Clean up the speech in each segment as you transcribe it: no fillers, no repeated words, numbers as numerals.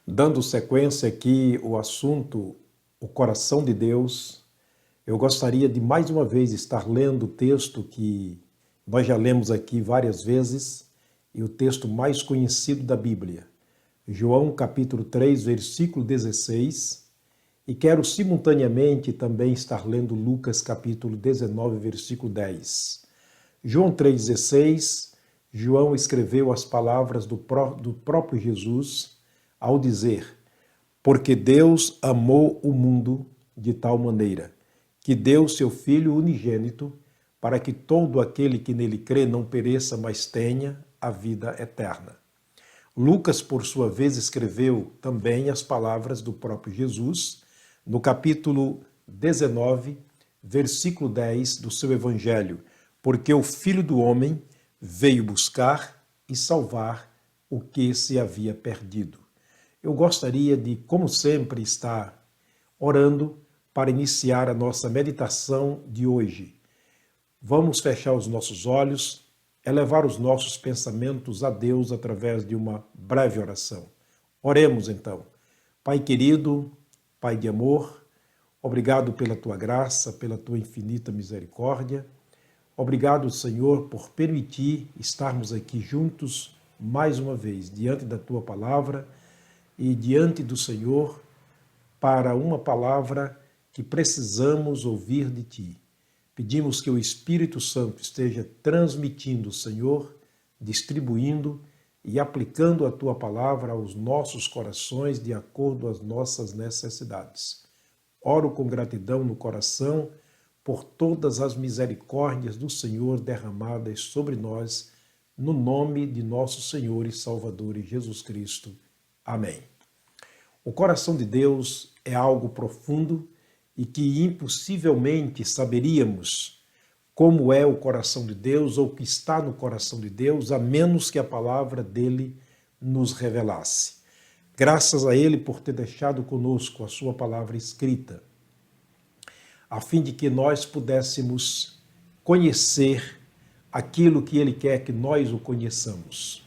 Dando sequência aqui ao assunto, o coração de Deus, eu gostaria de mais uma vez estar lendo o texto que nós já lemos aqui várias vezes e o texto mais conhecido da Bíblia, João capítulo 3, versículo 16, e quero simultaneamente também estar lendo Lucas capítulo 19, versículo 10. João 3,16, João escreveu as palavras do próprio Jesus ao dizer: porque Deus amou o mundo de tal maneira que deu seu Filho unigênito para que todo aquele que nele crê não pereça, mas tenha a vida eterna. Lucas, por sua vez, escreveu também as palavras do próprio Jesus no capítulo 19, versículo 10 do seu Evangelho, porque o Filho do Homem veio buscar e salvar o que se havia perdido. Eu gostaria de, como sempre, estar orando para iniciar a nossa meditação de hoje. Vamos fechar os nossos olhos, elevar os nossos pensamentos a Deus através de uma breve oração. Oremos então. Pai querido, Pai de amor, obrigado pela Tua graça, pela Tua infinita misericórdia. Obrigado, Senhor, por permitir estarmos aqui juntos mais uma vez, diante da Tua palavra e diante do Senhor, para uma palavra que precisamos ouvir de Ti. Pedimos que o Espírito Santo esteja transmitindo, Senhor, distribuindo e aplicando a Tua palavra aos nossos corações de acordo às nossas necessidades. Oro com gratidão no coração por todas as misericórdias do Senhor derramadas sobre nós, no nome de nosso Senhor e Salvador Jesus Cristo. Amém. O coração de Deus é algo profundo e que impossivelmente saberíamos como é o coração de Deus ou o que está no coração de Deus, a menos que a palavra dele nos revelasse. Graças a ele por ter deixado conosco a sua palavra escrita, a fim de que nós pudéssemos conhecer aquilo que ele quer que nós o conheçamos.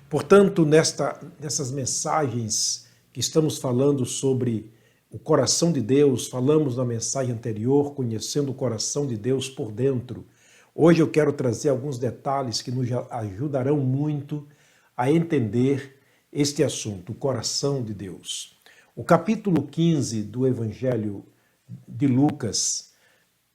Portanto, nessas mensagens que estamos falando sobre o coração de Deus, falamos na mensagem anterior, conhecendo o coração de Deus por dentro. Hoje eu quero trazer alguns detalhes que nos ajudarão muito a entender este assunto, o coração de Deus. O capítulo 15 do Evangelho de Lucas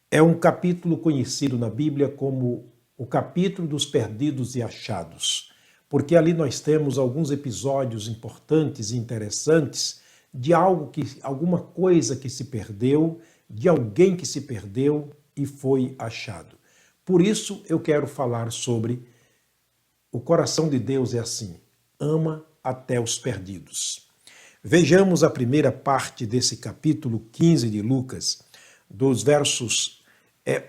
é um capítulo conhecido na Bíblia como o capítulo dos perdidos e achados, porque ali nós temos alguns episódios importantes e interessantes de alguma coisa que se perdeu, de alguém que se perdeu e foi achado. Por isso eu quero falar sobre o coração de Deus é assim, ama até os perdidos. Vejamos a primeira parte desse capítulo 15 de Lucas, dos versos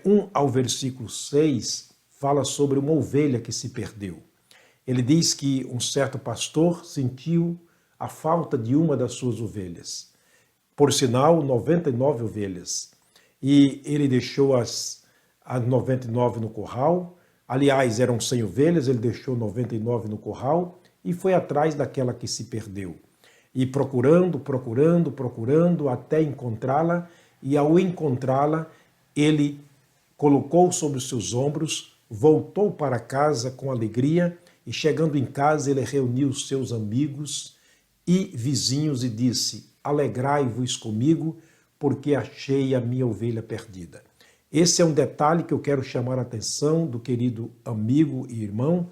1 ao versículo 6, fala sobre uma ovelha que se perdeu. Ele diz que um certo pastor sentiu a falta de uma das suas ovelhas. Por sinal, 99 ovelhas. E ele deixou as 99 no curral. Aliás, eram 100 ovelhas, ele deixou 99 no curral e foi atrás daquela que se perdeu. E procurando, até encontrá-la. E ao encontrá-la, ele colocou sobre os seus ombros, voltou para casa com alegria e chegando em casa ele reuniu os seus amigos e vizinhos e disse: alegrai-vos comigo, porque achei a minha ovelha perdida. Esse é um detalhe que eu quero chamar a atenção do querido amigo e irmão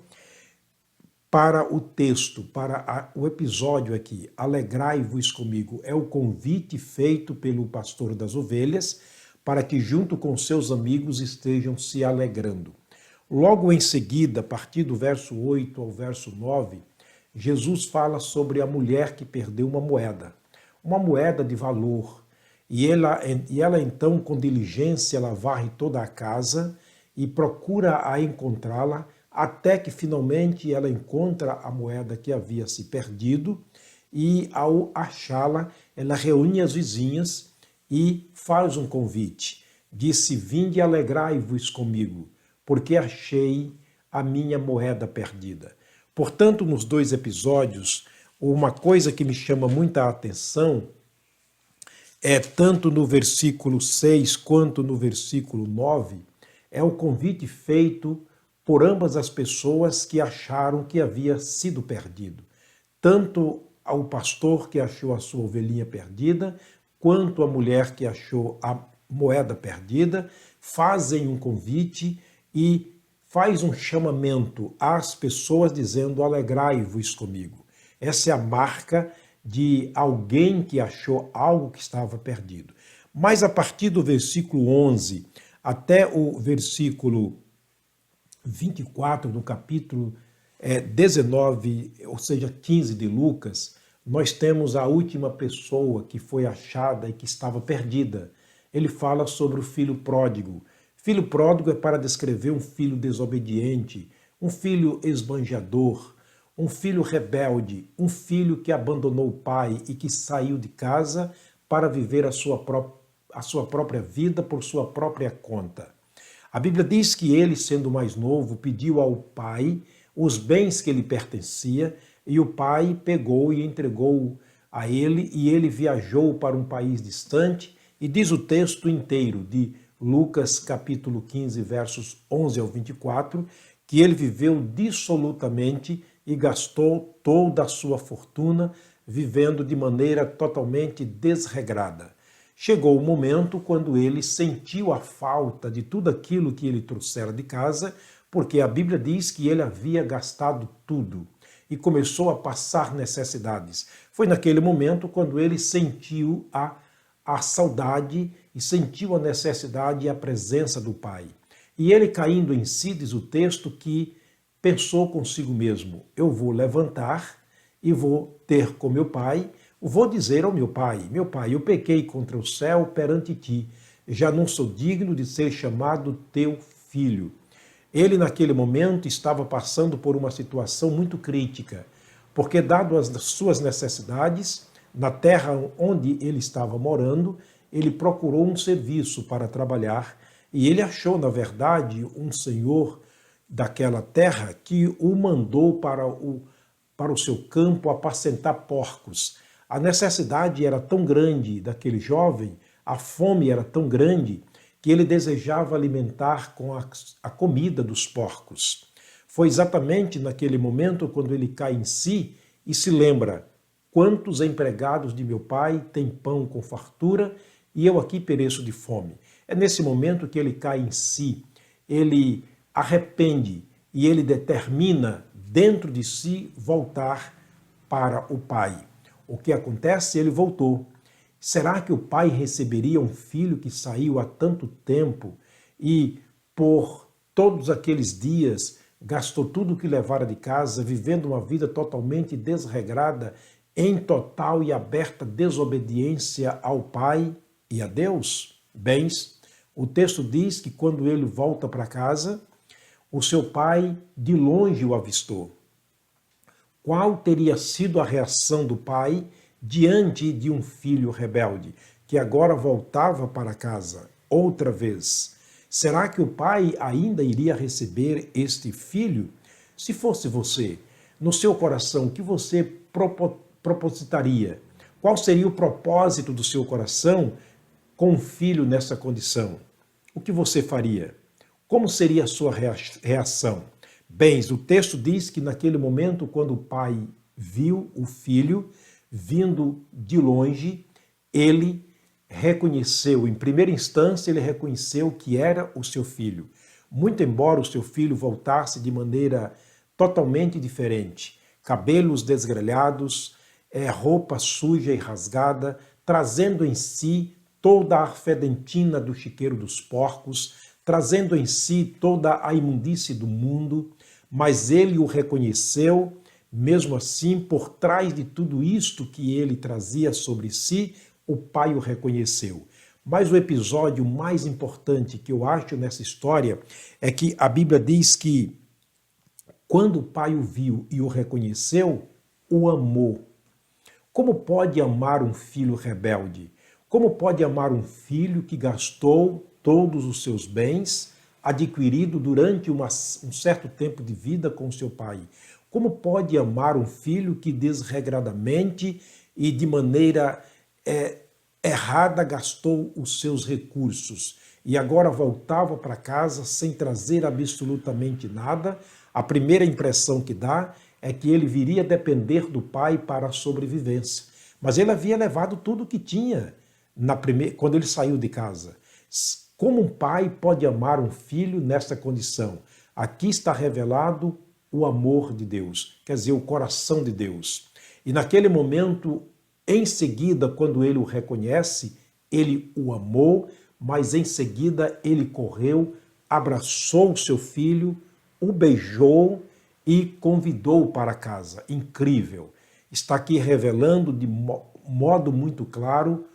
para o texto, para o episódio aqui. Alegrai-vos comigo é o convite feito pelo pastor das ovelhas para que junto com seus amigos estejam se alegrando. Logo em seguida, a partir do verso 8 ao verso 9, Jesus fala sobre a mulher que perdeu uma moeda de valor. E ela então, com diligência, ela varre toda a casa e procura a encontrá-la, até que finalmente ela encontra a moeda que havia se perdido e, ao achá-la, ela reúne as vizinhas e faz um convite. Disse: vinde e alegrai-vos comigo, porque achei a minha moeda perdida. Portanto, nos dois episódios, uma coisa que me chama muita atenção é tanto no versículo 6 quanto no versículo 9, é o convite feito por ambas as pessoas que acharam que havia sido perdido. Tanto ao pastor que achou a sua ovelhinha perdida, quanto a mulher que achou a moeda perdida, fazem um convite e faz um chamamento às pessoas dizendo: alegrai-vos comigo. Essa é a marca de alguém que achou algo que estava perdido. Mas a partir do versículo 11 até o versículo 24 do capítulo 19, ou seja, 15 de Lucas, nós temos a última pessoa que foi achada e que estava perdida. Ele fala sobre o filho pródigo. Filho pródigo é para descrever um filho desobediente, um filho esbanjador, um filho rebelde, um filho que abandonou o pai e que saiu de casa para viver a sua própria vida por sua própria conta. A Bíblia diz que ele, sendo mais novo, pediu ao pai os bens que lhe pertencia, e o pai pegou e entregou a ele, e ele viajou para um país distante, e diz o texto inteiro de Lucas capítulo 15, versos 11 ao 24, que ele viveu dissolutamente e gastou toda a sua fortuna, vivendo de maneira totalmente desregrada. Chegou o momento quando ele sentiu a falta de tudo aquilo que ele trouxera de casa, porque a Bíblia diz que ele havia gastado tudo e começou a passar necessidades. Foi naquele momento quando ele sentiu a saudade e sentiu a necessidade e a presença do Pai. E ele, caindo em si, diz o texto, que pensou consigo mesmo: eu vou levantar e vou ter com meu pai, vou dizer ao meu pai: eu pequei contra o céu perante ti, já não sou digno de ser chamado teu filho. Ele, naquele momento, estava passando por uma situação muito crítica, porque, dado as suas necessidades, na terra onde ele estava morando, ele procurou um serviço para trabalhar e ele achou, na verdade, um senhor daquela terra que o mandou para o seu campo apacentar porcos. A necessidade era tão grande daquele jovem, a fome era tão grande, que ele desejava alimentar com a comida dos porcos. Foi exatamente naquele momento quando ele cai em si e se lembra: quantos empregados de meu pai têm pão com fartura e eu aqui pereço de fome. É nesse momento que ele cai em si, ele arrepende e ele determina dentro de si voltar para o pai. O que acontece? Ele voltou. Será que o pai receberia um filho que saiu há tanto tempo e por todos aqueles dias gastou tudo o que levara de casa, vivendo uma vida totalmente desregrada, em total e aberta desobediência ao pai e a Deus? Bens, o texto diz que quando ele volta para casa, o seu pai de longe o avistou. Qual teria sido a reação do pai diante de um filho rebelde, que agora voltava para casa outra vez? Será que o pai ainda iria receber este filho? Se fosse você, no seu coração, o que você propositaria? Qual seria o propósito do seu coração com um filho nessa condição? O que você faria? Como seria a sua reação? Bens, o texto diz que naquele momento, quando o pai viu o filho vindo de longe, ele reconheceu, em primeira instância, ele reconheceu que era o seu filho. Muito embora o seu filho voltasse de maneira totalmente diferente, cabelos desgrelhados, roupa suja e rasgada, trazendo em si toda a fedentina do chiqueiro dos porcos, trazendo em si toda a imundície do mundo, mas ele o reconheceu. Mesmo assim, por trás de tudo isto que ele trazia sobre si, o pai o reconheceu. Mas o episódio mais importante que eu acho nessa história é que a Bíblia diz que quando o pai o viu e o reconheceu, o amou. Como pode amar um filho rebelde? Como pode amar um filho que gastou todos os seus bens adquirido durante um certo tempo de vida com seu pai. Como pode amar um filho que desregradamente e de maneira errada gastou os seus recursos e agora voltava para casa sem trazer absolutamente nada? A primeira impressão que dá é que ele viria depender do pai para a sobrevivência. Mas ele havia levado tudo o que tinha quando ele saiu de casa. Como um pai pode amar um filho nesta condição? Aqui está revelado o amor de Deus, quer dizer, o coração de Deus. E naquele momento, em seguida, quando ele o reconhece, ele o amou, mas em seguida ele correu, abraçou o seu filho, o beijou e convidou para casa. Incrível! Está aqui revelando de modo muito claro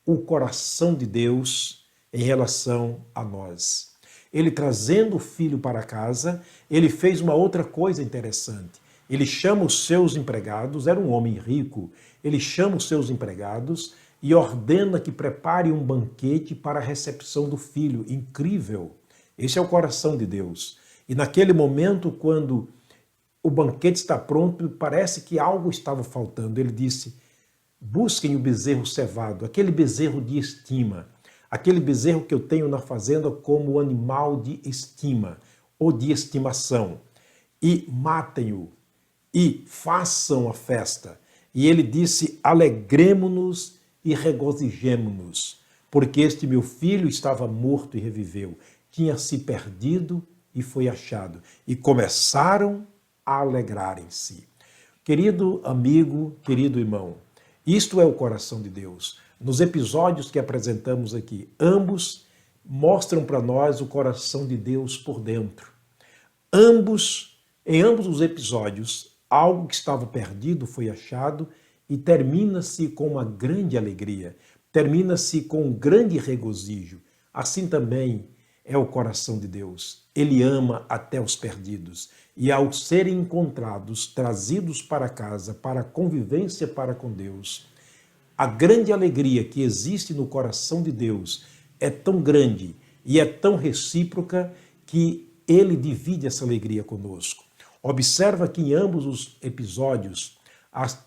o coração de Deus em relação a nós. Ele trazendo o filho para casa, ele fez uma outra coisa interessante. Ele chama os seus empregados, era um homem rico, ele chama os seus empregados e ordena que prepare um banquete para a recepção do filho. Incrível! Esse é o coração de Deus. E naquele momento, quando o banquete está pronto, parece que algo estava faltando. Ele disse: busquem o bezerro cevado, aquele bezerro de estima, aquele bezerro que eu tenho na fazenda como animal de estima ou de estimação, e matem-o e façam a festa. E ele disse: alegremo-nos e regozijemo-nos, porque este meu filho estava morto e reviveu, tinha se perdido e foi achado. E começaram a alegrarem-se. Querido amigo, querido irmão, isto é o coração de Deus. Nos episódios que apresentamos aqui, ambos mostram para nós o coração de Deus por dentro. Em ambos os episódios, algo que estava perdido foi achado e termina-se com uma grande alegria, termina-se com um grande regozijo. Assim também é o coração de Deus. Ele ama até os perdidos. E ao serem encontrados, trazidos para casa, para a convivência para com Deus, a grande alegria que existe no coração de Deus é tão grande e é tão recíproca que ele divide essa alegria conosco. Observa que em ambos os episódios,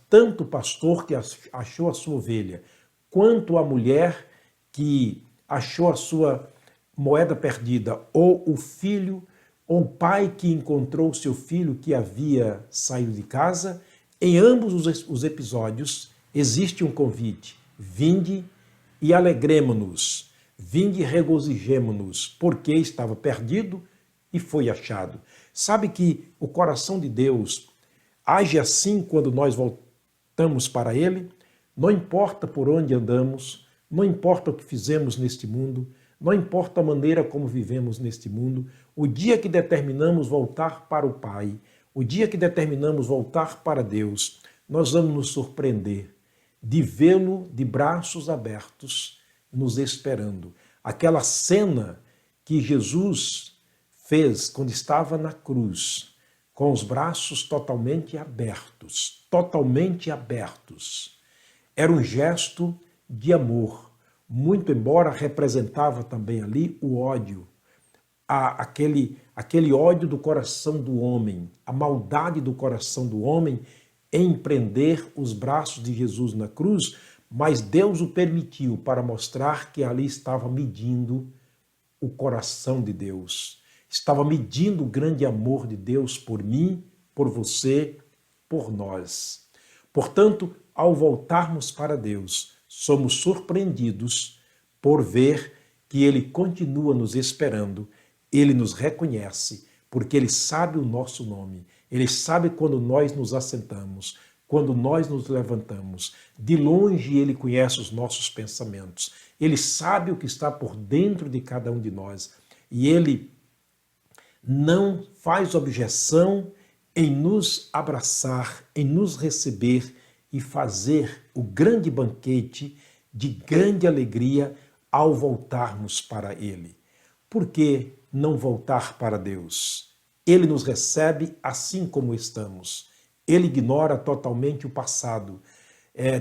tanto o pastor que achou a sua ovelha, quanto a mulher que achou a sua moeda perdida, ou o filho, ou o pai que encontrou seu filho que havia saído de casa, em ambos os episódios existe um convite: vinde e alegremo-nos, vinde e regozijemo-nos, porque estava perdido e foi achado. Sabe que o coração de Deus age assim quando nós voltamos para Ele? Não importa por onde andamos, não importa o que fizemos neste mundo, não importa a maneira como vivemos neste mundo, o dia que determinamos voltar para o Pai, o dia que determinamos voltar para Deus, nós vamos nos surpreender de vê-lo de braços abertos, nos esperando. Aquela cena que Jesus fez quando estava na cruz, com os braços totalmente abertos, era um gesto de amor, muito embora representava também ali o ódio, aquele ódio do coração do homem, a maldade do coração do homem em prender os braços de Jesus na cruz, mas Deus o permitiu para mostrar que ali estava medindo o coração de Deus, estava medindo o grande amor de Deus por mim, por você, por nós. Portanto, ao voltarmos para Deus, somos surpreendidos por ver que Ele continua nos esperando, Ele nos reconhece, porque Ele sabe o nosso nome, Ele sabe quando nós nos assentamos, quando nós nos levantamos. De longe Ele conhece os nossos pensamentos, Ele sabe o que está por dentro de cada um de nós e Ele não faz objeção em nos abraçar, em nos receber e fazer o grande banquete de grande alegria ao voltarmos para Ele. Por que não voltar para Deus? Ele nos recebe assim como estamos. Ele ignora totalmente o passado.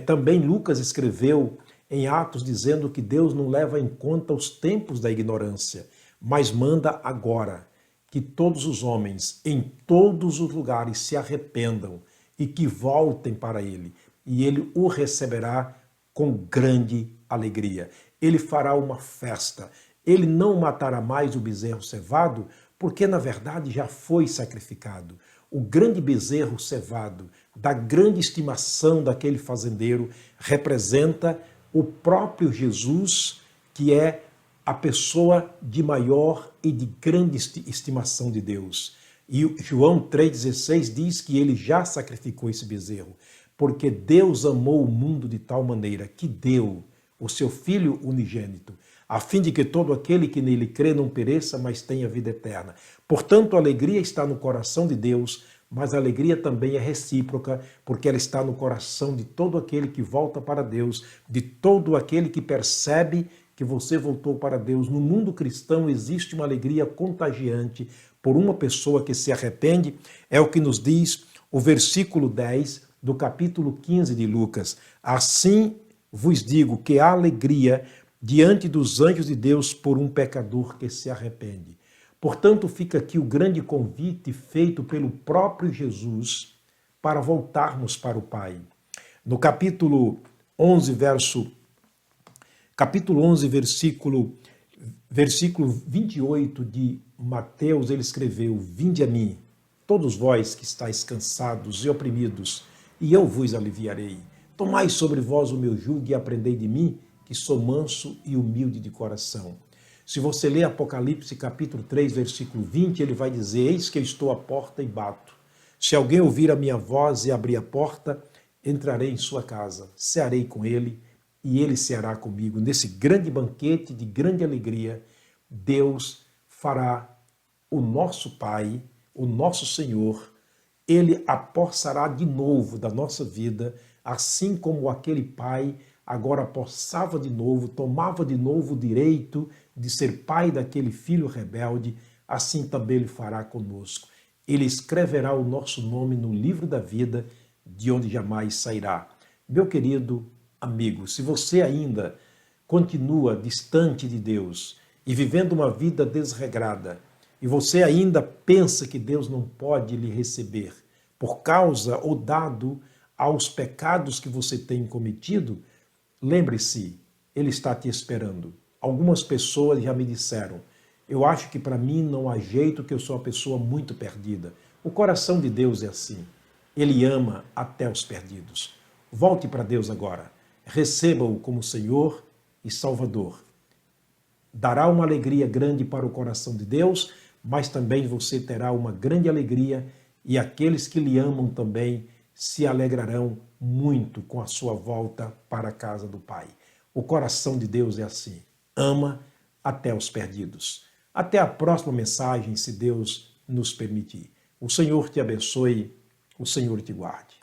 Também Lucas escreveu em Atos dizendo que Deus não leva em conta os tempos da ignorância, mas manda agora que todos os homens em todos os lugares se arrependam e que voltem para ele, e ele o receberá com grande alegria. Ele fará uma festa. Ele não matará mais o bezerro cevado, porque na verdade já foi sacrificado. O grande bezerro cevado, da grande estimação daquele fazendeiro, representa o próprio Jesus, que é a pessoa de maior e de grande estimação de Deus. E João 3,16 diz que ele já sacrificou esse bezerro, porque Deus amou o mundo de tal maneira que deu o seu Filho unigênito, a fim de que todo aquele que nele crê não pereça, mas tenha vida eterna. Portanto, a alegria está no coração de Deus, mas a alegria também é recíproca, porque ela está no coração de todo aquele que volta para Deus, de todo aquele que percebe que você voltou para Deus. No mundo cristão existe uma alegria contagiante por uma pessoa que se arrepende, é o que nos diz o versículo 10 do capítulo 15 de Lucas. Assim vos digo que há alegria diante dos anjos de Deus por um pecador que se arrepende. Portanto, fica aqui o grande convite feito pelo próprio Jesus para voltarmos para o Pai. No capítulo 11, versículo 28 de Mateus, ele escreveu: Vinde a mim, todos vós que estáis cansados e oprimidos, e eu vos aliviarei. Tomai sobre vós o meu jugo e aprendei de mim, que sou manso e humilde de coração. Se você ler Apocalipse capítulo 3, versículo 20, ele vai dizer: Eis que eu estou à porta e bato. Se alguém ouvir a minha voz e abrir a porta, entrarei em sua casa, cearei com ele e ele ceará comigo. Nesse grande banquete de grande alegria, Deus fará o nosso Pai, o nosso Senhor, ele apossará de novo da nossa vida, assim como aquele pai agora possava de novo, tomava de novo o direito de ser pai daquele filho rebelde, assim também ele fará conosco. Ele escreverá o nosso nome no livro da vida, de onde jamais sairá. Meu querido amigo, se você ainda continua distante de Deus e vivendo uma vida desregrada, e você ainda pensa que Deus não pode lhe receber por causa ou dado aos pecados que você tem cometido, lembre-se, Ele está te esperando. Algumas pessoas já me disseram: eu acho que para mim não há jeito, que eu sou uma pessoa muito perdida. O coração de Deus é assim. Ele ama até os perdidos. Volte para Deus agora. Receba-o como Senhor e Salvador. Dará uma alegria grande para o coração de Deus, mas também você terá uma grande alegria, e aqueles que lhe amam também se alegrarão muito com a sua volta para a casa do Pai. O coração de Deus é assim, ama até os perdidos. Até a próxima mensagem, se Deus nos permitir. O Senhor te abençoe, o Senhor te guarde.